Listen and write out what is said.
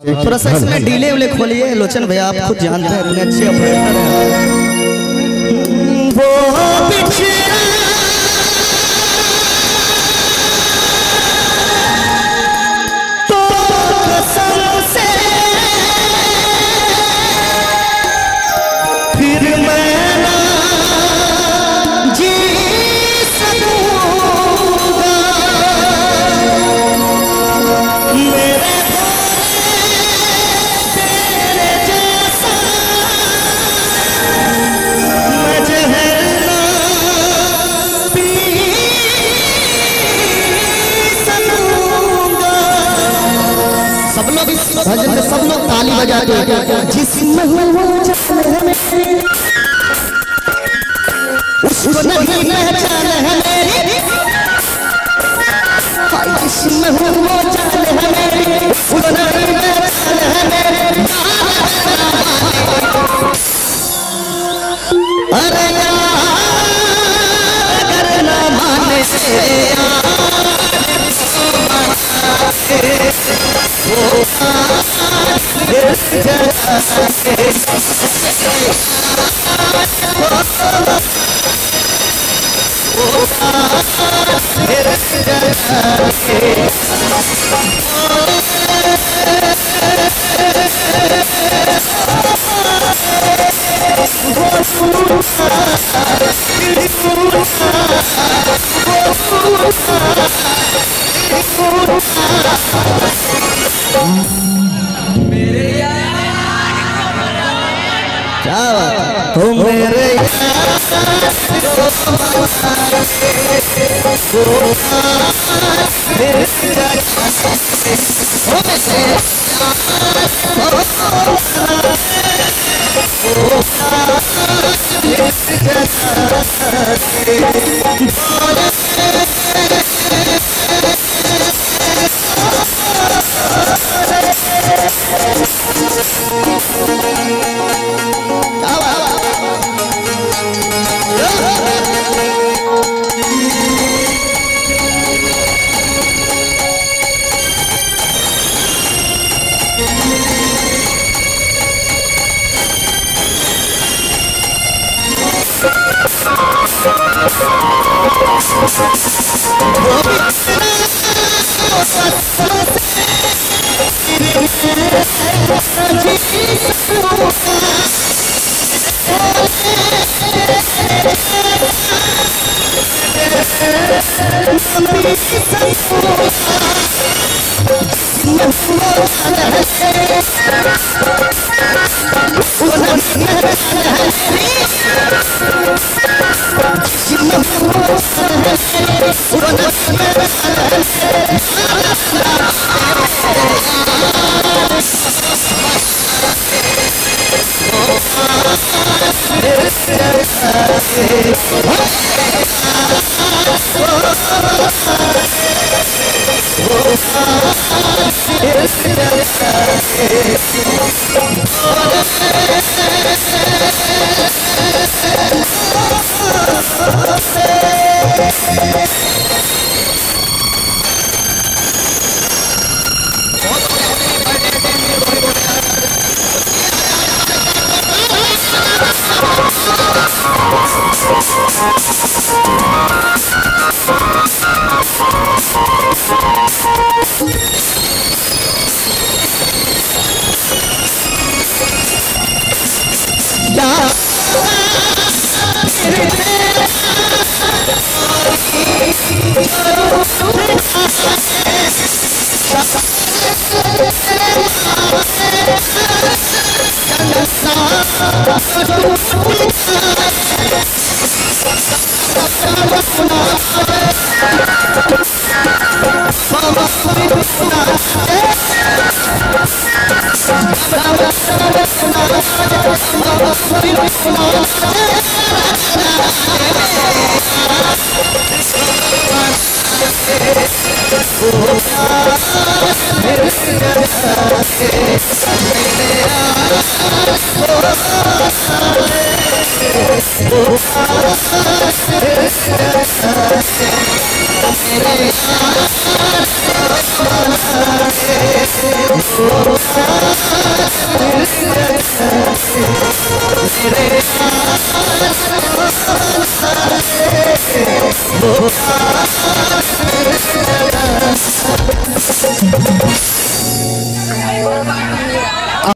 थोड़ा सा इसमें डीले उले खोलिए लोचन भैया, आप खुद जानते हैं इतने अच्छे ऑपरेटर हैं। वो बिछड़ा तो कसम से फिर मैं ना जी सकूंगा। मेरे सब लोग इस भजन में सब लोग ताली बजाते हैं। जिसमें उसको नहीं पहचान है मेरी, जिसमें वो जान है मेरी, उसको नहीं पहचान है मेरी। अरे अगर ना माने क्या बात हो मेरे मेरे मेरे यार को बना दे, वो